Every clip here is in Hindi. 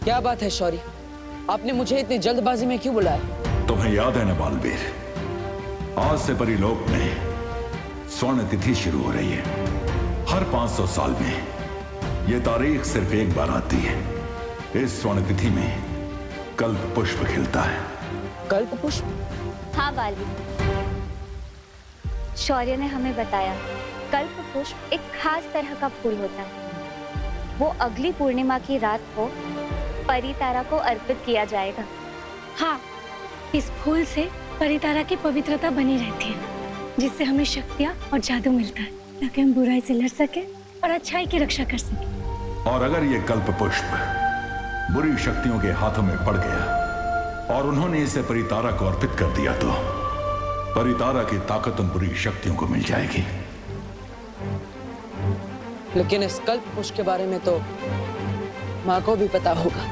क्या बात है शौर्य, आपने मुझे इतनी जल्दबाजी में क्यों बुलाया? तुम्हें याद है ना बालवीर, आज से परिलोक में स्वर्ण तिथि शुरू हो रही है। हर 500 साल में यह तारीख सिर्फ एक बार आती है। इस स्वर्ण तिथि में कल्प पुष्प खिलता है। कल्प पुष्प? हाँ बालवीर, शौर्य ने हमें बताया कल्प पुष्प एक खास तरह का फूल होता है। वो अगली पूर्णिमा की रात को परितारा को अर्पित किया जाएगा। हाँ, इस फूल से परितारा की पवित्रता बनी रहती है, जिससे हमें शक्तियाँ और जादू मिलता है, ताकि हम बुराई से लड़ सके और अच्छाई की रक्षा कर सके। और अगर ये कल्प पुष्प बुरी शक्तियों के हाथों में पड़ गया और उन्होंने इसे परितारा को अर्पित कर दिया, तो परितारा की ताकत उन बुरी शक्तियों को मिल जाएगी। लेकिन इस कल्प पुष्प के बारे में तो माँ को भी पता होगा।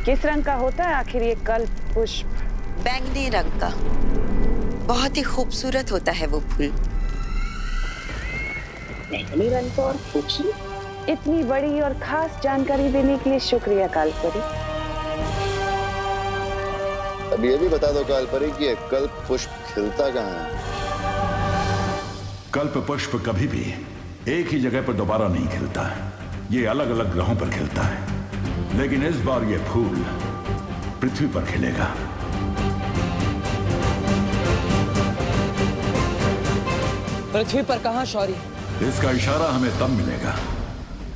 किस रंग का होता है आखिर ये कल्प पुष्प? बैंगनी रंग का। बहुत ही खूबसूरत होता है वो फूल। बैंगनी रंग का और खूबसूरत? इतनी बड़ी और खास जानकारी देने के लिए शुक्रिया कालपरी। अब ये भी बता दो कालपरी कि कल्प पुष्प खिलता कहाँ है? कल्प पुष्प कभी भी एक ही जगह पर दोबारा नहीं खिलता है। ये अलग अलग ग्रहों पर खिलता है, लेकिन इस बार ये फूल पृथ्वी पर खिलेगा। पृथ्वी पर कहाँ शौर्य? इसका इशारा हमें तब मिलेगा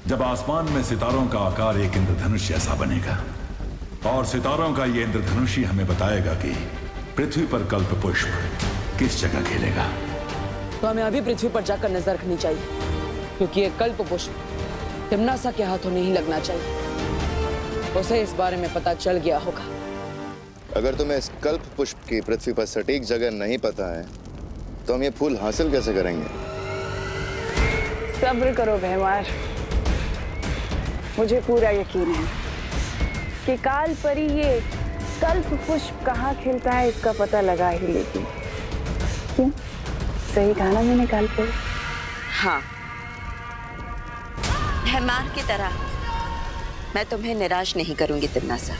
जब आसमान में सितारों का आकार एक इंद्रधनुष जैसा बनेगा, और सितारों का ये इंद्रधनुष ही हमें बताएगा कि पृथ्वी पर कल्प पुष्प किस जगह खिलेगा। तो हमें अभी पृथ्वी पर जाकर नजर रखनी चाहिए, क्योंकि ये कल्प पुष्प तिम्नासा के हाथों नहीं लगना चाहिए। उसे इस बारे में पता चल गया होगा। अगर तुम्हें इस कल्प पुष्प की पृथ्वी पर सटीक जगह नहीं पता है, तो हम ये फूल हासिल कैसे करेंगे? सब्र करो भैमार, मुझे पूरा यकीन है कि कालपरी ये कल्प पुष्प कहाँ खिलता है इसका पता लगा ही लेगी। क्यों? सही कहा ना मैंने कालपरी? हाँ, भैमार की तरह मैं तुम्हें निराश नहीं करूंगी तिम्नासा।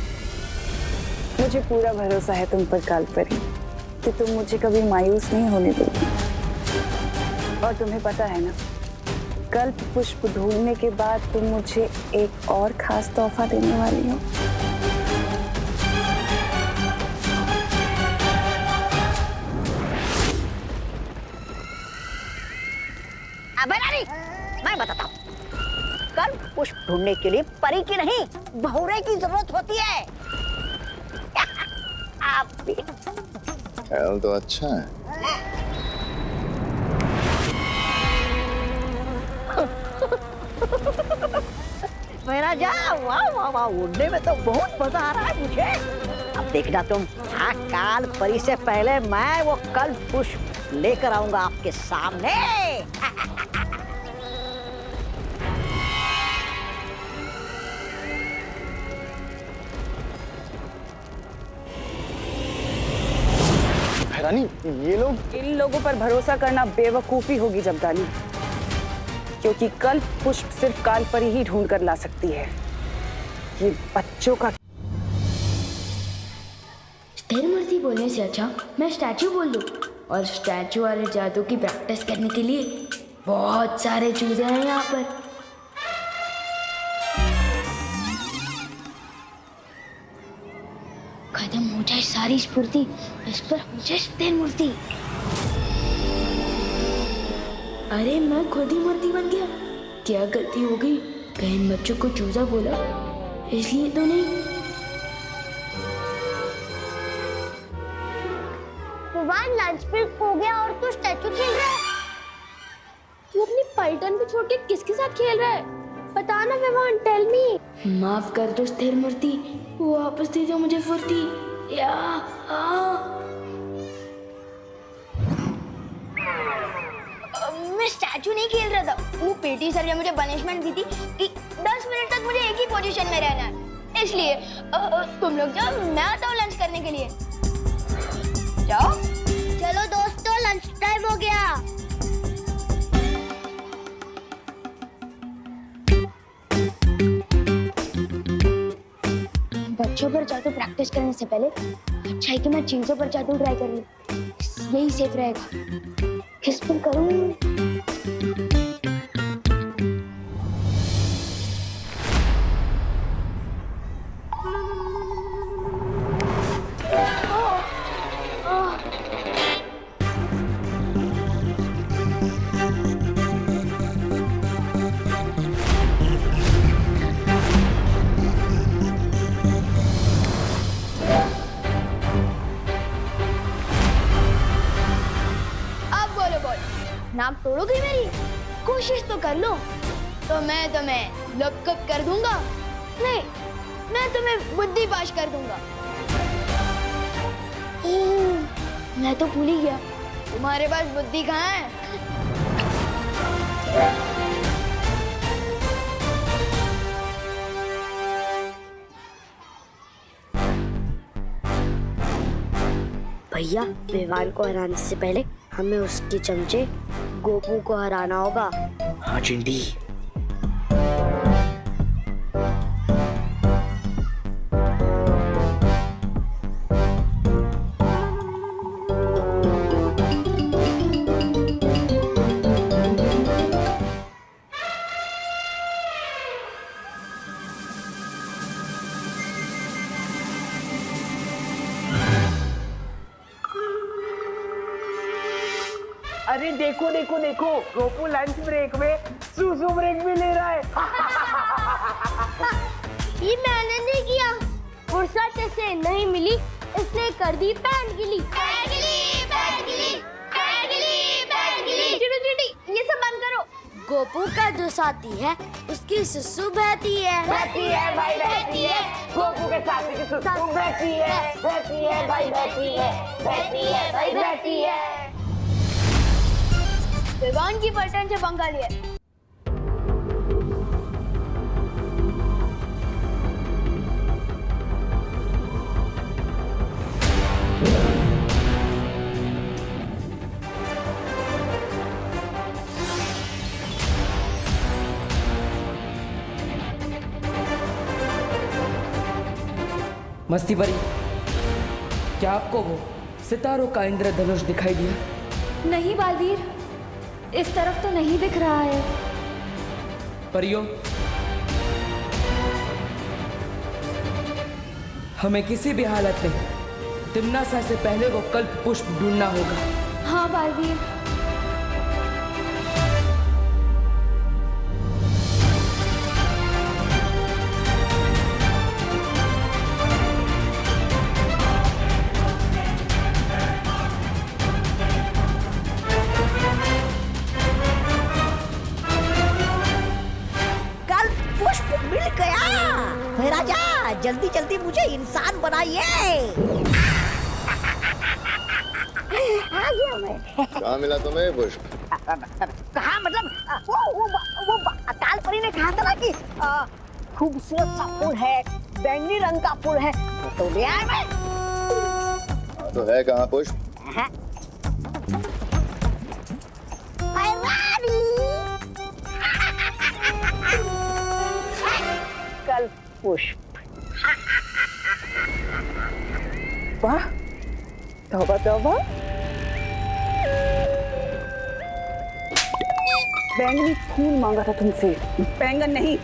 मुझे पूरा भरोसा है तुम पर कालपरी कि तुम मुझे कभी मायूस नहीं होने दोगी। और तुम्हें पता है ना, कल्प पुष्प ढूंढने के बाद तुम मुझे एक और खास तोहफा देने वाली हो। मैं बताता हूँ, कल्प पुष्प ढूंढने के लिए परी की नहीं, बहुरे की जरूरत होती है। आप भी। ख्याल तो अच्छा है। मेरा जा, वाह वाह वाह, उड़ने में तो बहुत मजा आ रहा है मुझे। अब देखना तुम, हाँ, काल परी से पहले मैं वो कल्प पुष्प लेकर आऊंगा आपके सामने। रानी, ये लोग, इन लोगों पर भरोसा करना बेवकूफी होगी जब्दानी, क्योंकि कल्प पुष्प सिर्फ कालपरी ही ढूंढ कर ला सकती है। ये बच्चों का। स्थिर मूर्ति बोलने से अच्छा मैं स्टैचू बोल दूं, और स्टैचू वाले जादू की प्रैक्टिस करने के लिए बहुत सारे चूजे हैं यहाँ पर। खत्म हो जाए सारी स्फूर्ति, इस पर हो जाए स्थिर मूर्ति। अरे मैं खुद ही मूर्ति बन गया, क्या गलती हो गई? कहीं इन बच्चों को चूजा बोला इसलिए तो नहीं। विवान लंच ब्रेक हो गया और तू स्टैचू खेल रहा है? तू अपनी पलटन पे छोड़ के किसके साथ खेल रहा है? बता ना विवान, टेल मी। माफ कर दो स्थिर मूर्ति, वापस दे दो मुझे फुर्ती। या मैं स्टैचू नहीं खेल रहा था। वो पीटी सर ने मुझे पनिशमेंट दी थी कि 10 मिनट तक मुझे एक ही पोजीशन में रहना है। इसलिए तुम लोग जाओ, मैं आता हूँ लंच करने के लिए। जाओ। चलो दोस्तों, लंच टाइम हो गया। बच्चों पर जादू प्रैक्टिस करने से पहले अच्छा है कि मैं चीजों पर जादू ट्राई कर लूं। यही सेफ रहेगा। किस पर करूं? नाक तोड़ोगी मेरी? कोशिश तो कर लो तो मैं तुम्हें लपकप कर दूंगा। नहीं, मैं तुम्हें बुद्धि पाश कर दूंगा। मैं तो भूल ही गया, तुम्हारे पास बुद्धि कहाँ है? भैया, मेवाड़ को हराने से पहले हमें उसके चमचे गोपू को हराना होगा। हाँ चिंटी। अरे देखो देखो देखो, गोपू लंच ब्रेक में सूसू ब्रेक भी ले रहा है। ये मैंने नहीं किया, फुर्सत से नहीं मिली इसलिए कर दी पैंट गिली। चिड़ी ये सब बंद करो। गोपू का जो साथी है उसकी सुसु बहती है। बहती है भाई, बहती है। गोपू के साथी की सुसु बहती है, बहती है भाई, बहती है, बहती है भाई, बहती है। विवान की पलटन से पंगा लिया। मस्ती परी, क्या आपको वो सितारों का इंद्रधनुष दिखाई दिया? नहीं बालवीर, इस तरफ तो नहीं दिख रहा है। परियों, हमें किसी भी हालत में तिम्नासा से पहले वो कल्प पुष्प ढूंढना होगा। हाँ बालवीर। जल्दी जल्दी मुझे इंसान बनाइए। आ गया मैं। कहाँ मिला तुम्हें पुष्प? कहाँ मतलब वो अकाल परी ने कहा था ना कि खूबसूरत सा फूल है, बैंगनी रंग का फूल है, तो ले आया मैं। तो है कहाँ पुष्प? कल पुष्प। वाह, तौबा तौबा। बैंगनी फूल मांगा था तुमसे, बैंगन नहीं,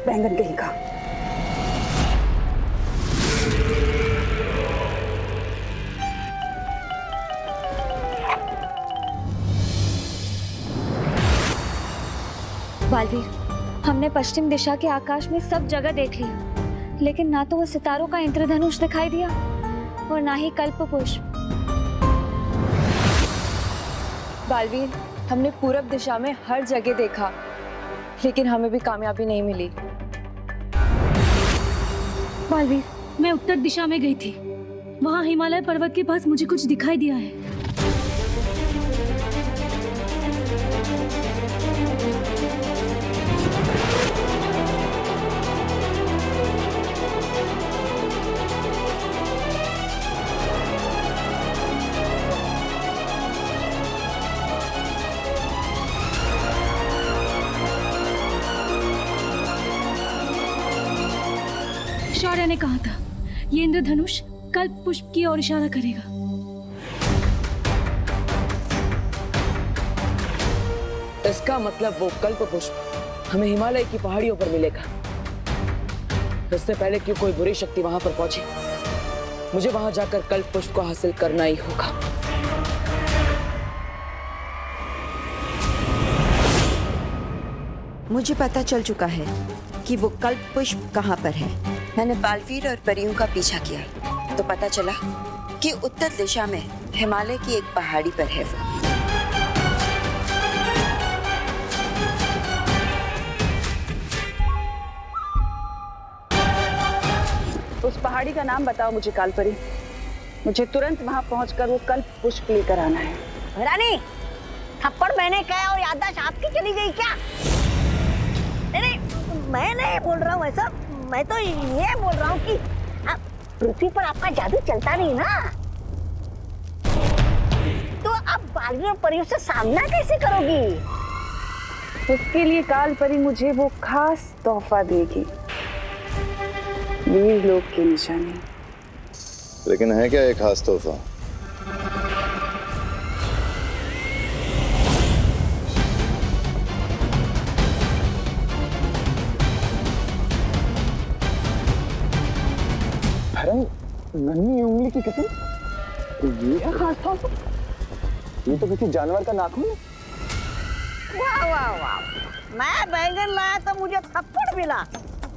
बैंगन कहीं का। बालवीर, हमने पश्चिम दिशा के आकाश में सब जगह देख लिया, लेकिन ना तो वो सितारों का इंद्रधनुष दिखाई दिया और ना ही कल्प पुष्प। बालवीर, हमने पूरब दिशा में हर जगह देखा, लेकिन हमें भी कामयाबी नहीं मिली। बालवीर, मैं उत्तर दिशा में गई थी, वहाँ हिमालय पर्वत के पास मुझे कुछ दिखाई दिया है। शौर्य, मैंने कहा था ये इंद्रधनुष कल्प पुष्प की ओर इशारा करेगा। इसका मतलब वो कल्प पुष्प हमें हिमालय की पहाड़ियों पर मिलेगा। इससे पहले कि कोई बुरी शक्ति वहां पर पहुंचे, मुझे वहां जाकर कल्प पुष्प को हासिल करना ही होगा। मुझे पता चल चुका है कि वो कल्प पुष्प कहाँ पर है। मैंने बालवीर और परियों का पीछा किया तो पता चला कि उत्तर दिशा में हिमालय की एक पहाड़ी पर है वो। उस पहाड़ी का नाम बताओ मुझे कालपरी। मुझे तुरंत वहां पहुंचकर वो कल्प पुष्प लेकर आना है। रानी, थप्पड़ मैंने कहा और याददाश्त आपकी चली गई क्या? नहीं, मैं नहीं बोल रहा हूँ ऐसा। मैं तो ये बोल रहा हूँ कि पृथ्वी पर आपका जादू चलता नहीं ना, तो आप बालवीर और परियों से सामना कैसे करोगी? उसके लिए कालपरी मुझे वो खास तोहफा देगी, वीर लोक की निशानी। लेकिन है क्या एक खास तोहफा? नन्ही उंगली की कसम, ये है खास तोहफा? ये तो किसी जानवर का नाखून है। वाह वाह वाह, मैं बैंगन लाया तो मुझे थप्पड़ मिला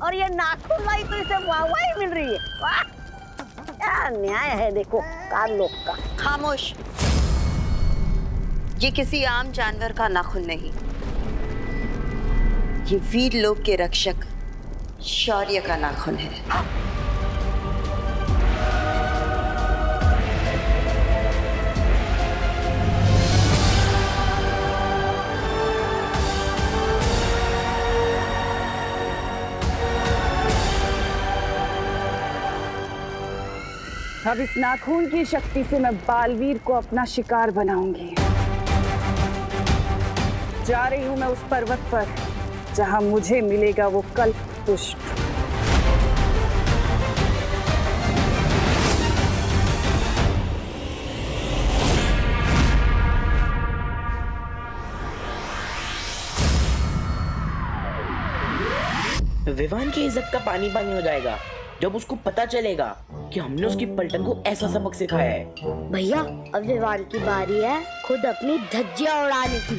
और ये नाखून लाई तो इसे वाहवाही मिल रही है। वाह, क्या न्याय है देखो काल लोक का। खामोश, ये किसी आम जानवर का नाखून नहीं, ये वीर लोक के रक्षक शौर्य का नाखून है। अब इस नाखून की शक्ति से मैं बालवीर को अपना शिकार बनाऊंगी। जा रही हूं मैं उस पर्वत पर जहां मुझे मिलेगा वो कल्प पुष्प। विवान की इज्जत का पानी पानी हो जाएगा जब उसको पता चलेगा कि हमने उसकी पलटन को ऐसा सबक सिखाया है। भैया, अब विवान की बारी है खुद अपनी धज्जियां उड़ाने की।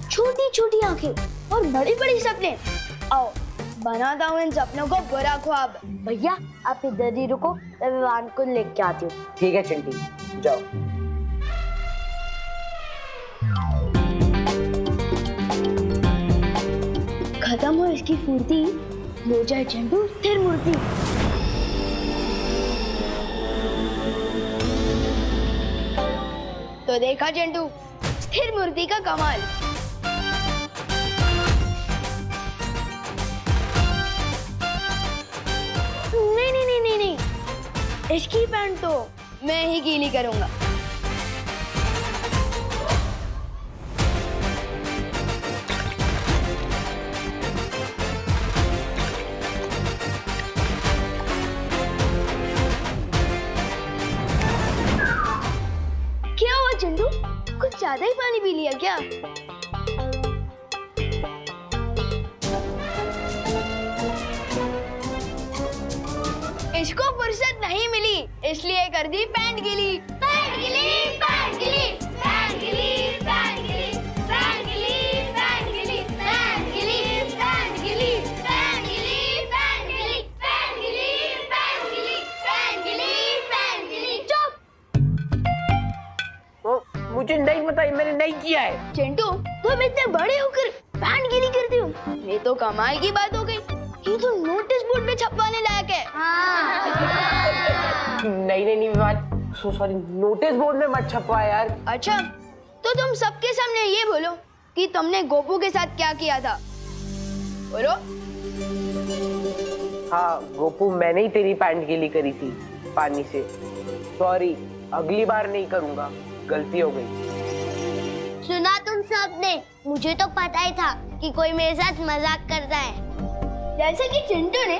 छोटी छोटी आंखें और बड़ी बड़ी सपने। आओ बनाता हूँ इन सपनों को बुरा ख्वाब। भैया, आप इधर ही रुको, मैं विवान को लेके आती हूँ। ठीक है चिंटी, जाओ। खत्म हो इसकी फुर्ती, हो जाए चंडू स्थिर मूर्ति। तो देखा चंडू स्थिर मूर्ति का कमाल। नहीं नहीं नहीं नहीं नहीं, इसकी पैंट तो मैं ही गीली करूंगा। चंदू, कुछ ज्यादा ही पानी पी लिया क्या? इसको फुर्सत नहीं मिली इसलिए कर दी पैंट गीली। पैंट गीली, पैंट गीली, पैंट गीली, पैंट गीली, पैंट गीली, पैंट गीली, पैंट गीली, पैंट गीली, पैंट गीली, पैंट गीली, पैंट गीली, पैंट गीली, पैंट गीली, पैंट गीली। चुप! मुझे नहीं पता, मैंने नहीं किया है। चिंटू, तुम इतने बड़े होकर पैंट गीली करते हो, ये तो कमाल की बात हो गई। ये तो नोटिस बोर्ड पे छपवाने लायक है। नहीं नहीं नहीं Vivaan, so sorry, notice board में मत छपवा यार। अच्छा, तो तुम सबके सामने ये बोलो कि तुमने गोपू के साथ क्या किया था। बोलो। हाँ गोपू, मैंने ही तेरी पैंट गीली करी थी पानी से। सॉरी, अगली बार नहीं करूंगा, गलती हो गई। सुना तुम सबने, मुझे तो पता ही था कि कोई मेरे साथ मजाक करता है। जैसे कि चिंटू ने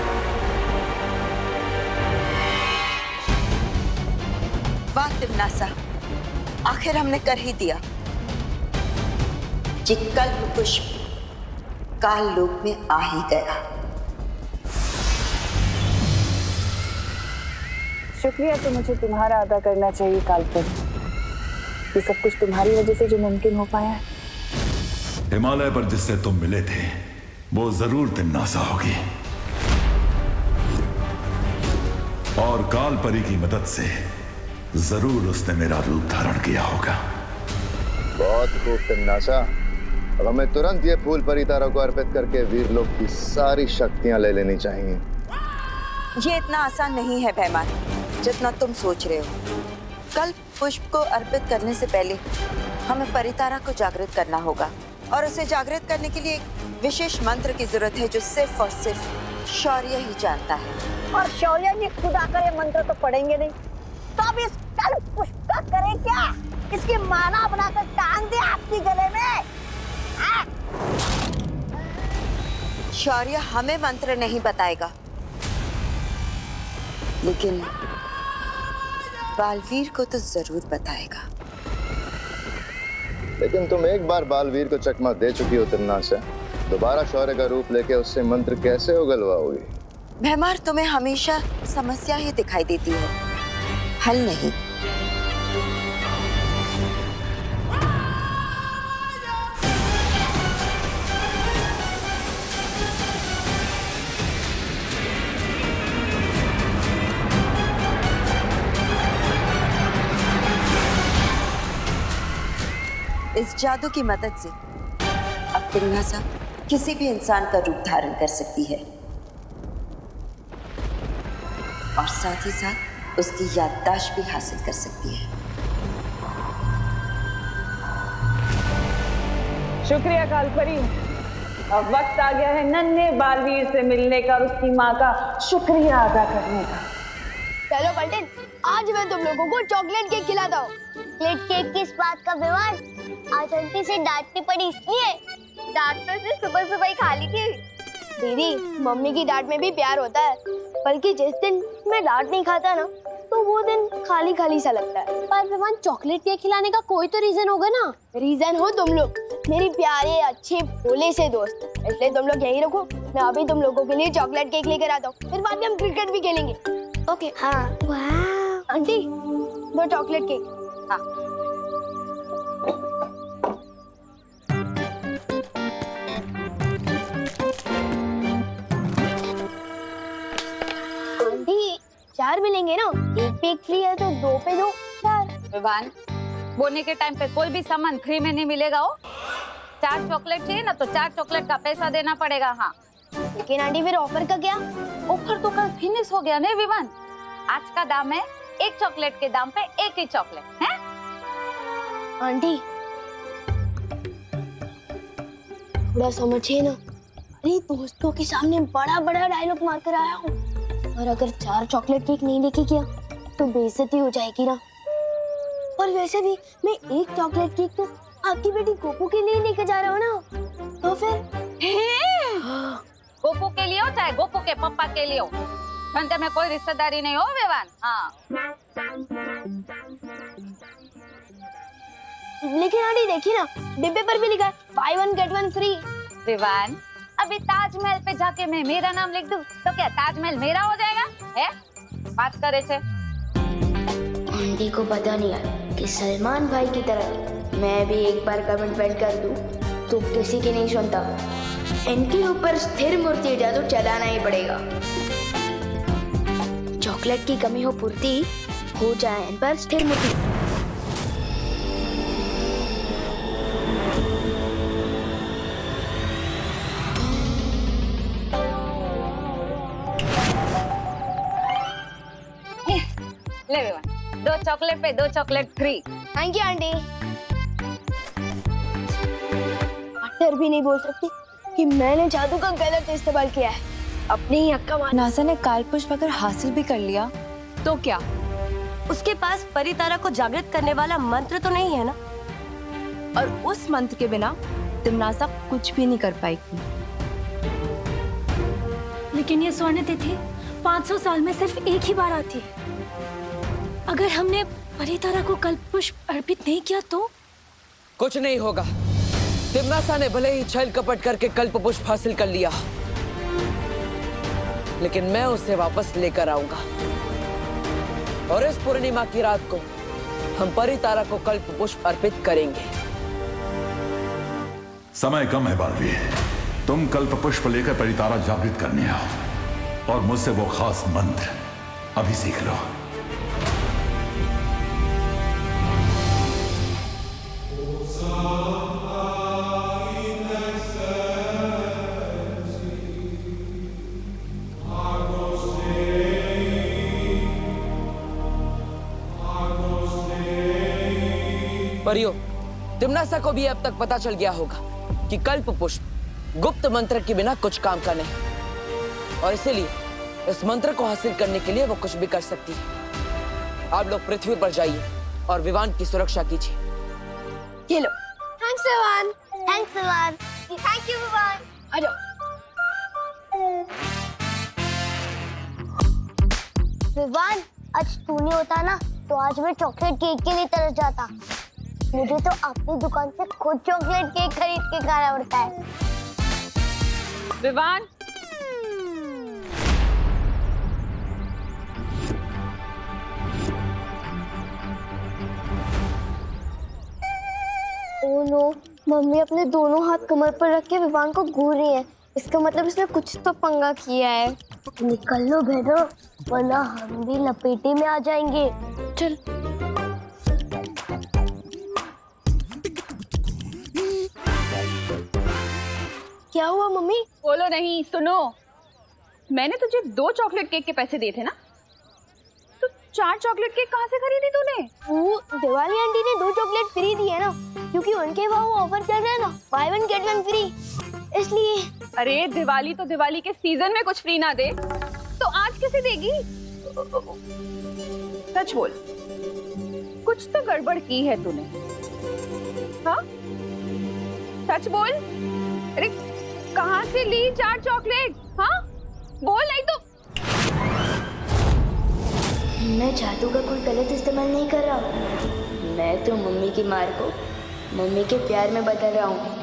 वाह तिमनासा, आखिर हमने कर ही दिया। ये कल्प पुष्प काल लोक में आ ही गया। शुक्रिया तो मुझे तुम्हारा अदा करना चाहिए कालपरी। ये सब कुछ तुम्हारी वजह से जो मुमकिन हो पाया है। हिमालय पर जिससे तुम मिले थे वो जरूर तिमनासा होगी, और काल परी की मदद से जरूर उसने मेरा रूप धारण किया होगा। बहुत खूब तिमनासा। अब हमें तुरंत ये फूल परितारा को अर्पित करके वीरलोक की सारी शक्तियां ले लेनी चाहिए। ये इतना आसान नहीं है भैमान, जितना तुम सोच रहे हो। कल्प पुष्प को अर्पित करने से पहले हमें परितारा को जागृत करना होगा, और उसे जागृत करने के लिए एक विशेष मंत्र की जरूरत है जो सिर्फ और सिर्फ शौर्य ही जानता है। और शौर्य जी खुद आकर ये मंत्र तो पढ़ेंगे नहीं, तो अब इस कल्प पुष्प का करें क्या? इसकी माला बनाकर टांग दे आपकी गले में। शौर्य हमें मंत्र नहीं बताएगा, लेकिन बालवीर को तो जरूर बताएगा। लेकिन तुम एक बार बालवीर को चकमा दे चुकी हो तिमनासा, दोबारा शौर्य का रूप लेके उससे मंत्र कैसे उगलवाओगी? भैमार, तुम्हें हमेशा समस्या ही दिखाई देती है, हल नहीं। इस जादू की मदद से अब तिमनासा किसी भी इंसान का रूप धारण कर सकती है, और साथ ही साथ उसकी याददाश्त भी हासिल कर सकती है। शुक्रिया कालपरी। अब वक्त आ गया है नन्हे बालवीर से मिलने का और उसकी माँ का शुक्रिया अदा करने का। चलो पलटन, आज मैं तुम लोगों को चॉकलेट केक खिलाता हूँ। चॉकलेट केक किस बात का विवाद? आज आंटी से डांटनी पड़ी इसलिए। डांट तो इसने सुबह सुबह ही खा ली थी। दीदी, मम्मी की डांट में भी प्यार होता है, बल्कि जिस दिन मैं डांट नहीं खाता ना, तो वो दिन खाली खाली सा लगता है। पर विवान, चॉकलेट केक खिलाने का कोई तो रीजन होगा ना? रीजन हो तुम लोग, मेरी प्यारे अच्छे भोले से दोस्त, इसलिए तुम लोग यही रखो। मैं अभी तुम लोगों के लिए चॉकलेट केक लेकर आता हूँ, फिर बाद में हम क्रिकेट भी खेलेंगे। ओके? हाँ। वाह। आंटी, दो चॉकलेट केक। हाँ। आंटी, 4 मिलेंगे ना? एक पे एक फ्री है तो 2 पे 2 4। विवान, बोने के टाइम पे कोई भी सामान फ्री में नहीं मिलेगा। हो 4 चॉकलेट चाहिए ना, तो 4 चॉकलेट का पैसा देना पड़ेगा। हाँ, लेकिन आंटी फिर ऑफर का क्या? ऑफर तो कल फिनिश हो गया ना विवान। आज का दाम है एक चॉकलेट के दाम पे एक ही चॉकलेट है। आंटी, थोड़ा समझिए ना। अरे दोस्तों के सामने बड़ा बड़ा डायलॉग मारकर आया हूँ, और अगर 4 चॉकलेट केक नहीं लेके किया तो बेइज्जती हो जाएगी ना। और वैसे भी मैं एक चॉकलेट केक तो आपकी बेटी गोपू के लिए लेके जा रहा हूँ ना, तो फिर गोपू के लिए हो चाहे गोपू के पापा के लिए हो, धंधे में कोई रिश्तेदारी नहीं हो विवान। हाँ, लेकिन आंटी देखिए ना, डिब्बे पर भी लिखा है buy 1 get 1 फ्री। विवान, अभी ताजमहल पे जाके मैं मेरा नाम लिख दूं तो क्या ताजमहल मेरा हो जाएगा? है बात करे थे। आंटी को पता नहीं है कि सलमान भाई की तरह मैं भी एक बार कमिटमेंट कर दूं तो किसी की नहीं सुनता। इनके ऊपर स्थिर मूर्ति जादू चलाना ही पड़ेगा। चॉकलेट की कमी हो पूर्ति हो जाए इन पर स्थिर मूर्ति। ले विवान, 2 चॉकलेट पे 2 chocolate free. Thank you aunty. डर भी नहीं बोल सकती कि मैंने जादू का गलत इस्तेमाल किया है। अपनी ही अक्का मार। नासा ने कालपुष्प अगर हासिल भी कर लिया तो क्या? उसके पास परितारा को जागृत करने वाला मंत्र तो नहीं है ना, और उस मंत्र के बिना तिमनासा कुछ भी नहीं कर पाएगी। लेकिन ये स्वर्ण तिथि 500 साल में सिर्फ एक ही बार आती है। अगर हमने परितारा को कल्प पुष्प अर्पित नहीं किया तो? कुछ नहीं होगा। तिम्नासा ने भले ही छल कपट करके कल्प पुष्प हासिल कर लिया, लेकिन मैं उसे वापस लेकर आऊंगा और इस पूर्णिमा की रात को हम परितारा को कल्प पुष्प अर्पित करेंगे। समय कम है बालवीर, तुम कल्प पुष्प लेकर परितारा जागृत करने आओ और मुझसे वो खास मंत्र अभी सीख लो। परियो, तिम्नासा को भी अब तक पता चल गया होगा कि कल्प पुष्प गुप्त मंत्र के बिना कुछ काम का नहीं, और इसीलिए इस मंत्र को हासिल करने के लिए वो कुछ भी कर सकती है। आप लोग पृथ्वी पर जाइए और विवान की सुरक्षा कीजिए। ये लो। Thanks Vivaan. Thanks Vivaan. Thank you Vivaan. आ जाओ। विवान, आज तू नहीं होता ना तो आज मैं चॉकलेट केक के लिए तरस जाता। मुझे तो अपनी दुकान से खुद चॉकलेट केक खरीद के खाना पड़ता है। विवान, ओह नो, मम्मी अपने दोनों हाथ कमर पर रख के विवान को घूर रही है। इसका मतलब इसने कुछ तो पंगा किया है। निकल लो भेड़ो, वरना हम भी लपेटे में आ जाएंगे। चल। क्या हुआ मम्मी? बोलो नहीं, सुनो। मैंने तुझे 2 चॉकलेट केक के पैसे दिए थे ना, तो 4 चॉकलेट केक कहाँ से खरीदी तूने? वो दिवाली आंटी ने 2 चॉकलेट फ्री दी है ना, क्योंकि उनके वहाँ वो ऑफर चल रहा है ना, बाय 1 गेट 1 फ्री, इसलिए। अरे दिवाली तो दिवाली के सीजन में कुछ फ्री ना दे तो आज कैसे देगी? सच बोल, कुछ तो गड़बड़ की है तूने। हाँ, सच बोल। अरे कहाँ से ली 4 चॉकलेट? हाँ बोल, नहीं तो। मैं जादू का कोई गलत इस्तेमाल नहीं कर रहा हूँ। मैं तो मम्मी की मार को मम्मी के प्यार में बदल रहा हूँ।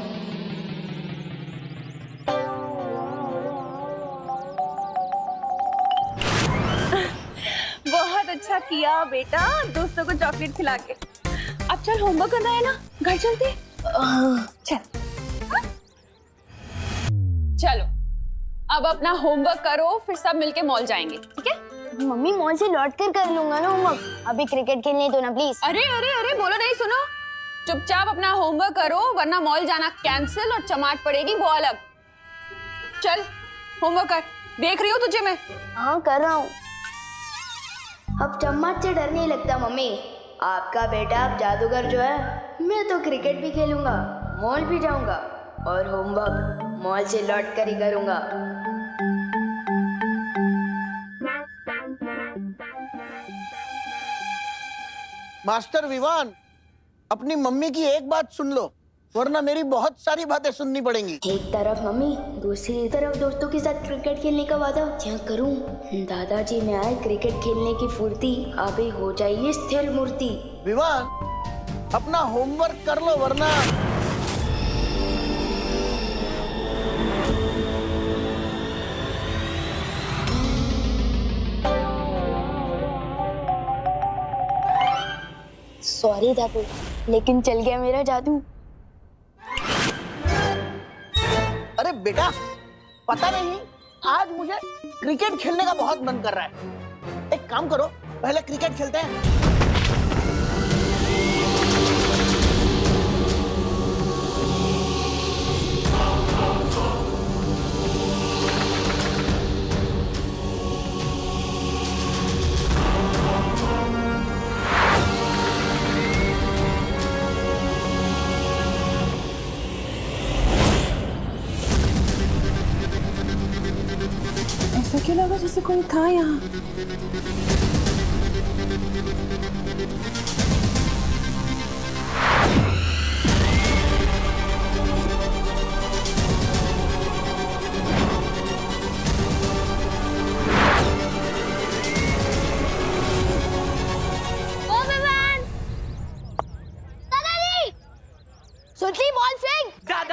बहुत अच्छा किया बेटा, दोस्तों को चॉकलेट खिला के। अब चल, होमवर्क करना है ना, घर चलते। चल। चलो अब अपना होमवर्क करो, फिर सब मिलके मॉल जाएंगे, ठीक है? मम्मी मॉल से लौट कर लूंगा ना होमवर्क। अभी क्रिकेट खेलने दो ना प्लीज। अरे अरे अरे, बोलो नहीं, सुनो। चुपचाप अपना होमवर्क करो, वरना मॉल जाना कैंसिल और चमाट पड़ेगी वो अलग। चल होमवर्क कर, देख रही हो तुझे मैं। हाँ कर रहा हूँ। अब चम्मच से डर नहीं लगता मम्मी। आपका बेटा अब जादूगर जो है, मैं तो क्रिकेट भी खेलूंगा, मॉल भी जाऊंगा और होमवर्क मॉल से लौट कर ही करूंगा। मास्टर विवान, अपनी मम्मी की एक बात सुन लो, वरना मेरी बहुत सारी बातें सुननी पड़ेंगी। एक तरफ मम्मी, दूसरी तरफ दोस्तों के साथ क्रिकेट खेलने का वादा क्या करूं? दादाजी में आए क्रिकेट खेलने की फुर्ती, अभी हो जाइए स्थिर मूर्ति। विवान, अपना होमवर्क कर लो, वरना। सॉरी दादू, लेकिन चल गया मेरा जादू। अरे बेटा, पता नहीं आज मुझे क्रिकेट खेलने का बहुत मन कर रहा है। एक काम करो, पहले क्रिकेट खेलते हैं। ऐसा क्यों लगा जैसे कोई था यहाँ? ओ विवान,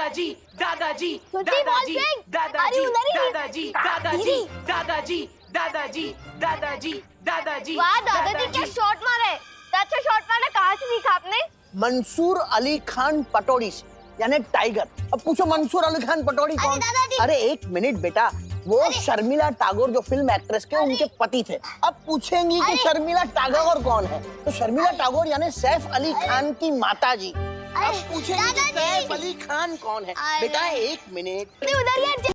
दादाजी दादाजी सुनती दादाजी बॉल फेंक। दादाजी अरे उधर ही। दादाजी दादाजी दीदी। दादाजी दादाजी दादाजी दादाजी वाह दादाजी क्या शॉट मारा है। अच्छा शॉट मारा कहाँ से सीखा आपने? मंसूर अली खान पटौड़ी से, यानी टाइगर। अब पूछो मंसूर अली खान पटौड़ी कौन? अरे एक मिनट बेटा, वो शर्मिला टैगोर जो फिल्म एक्ट्रेस के उनके पति थे। अब पूछेंगी कि शर्मिला टैगोर कौन है, तो शर्मिला टैगोर यानी सैफ अली खान की माताजी। अब पूछेंगी कि सैफ अली खान कौन है? बेटा एक मिनट। उधर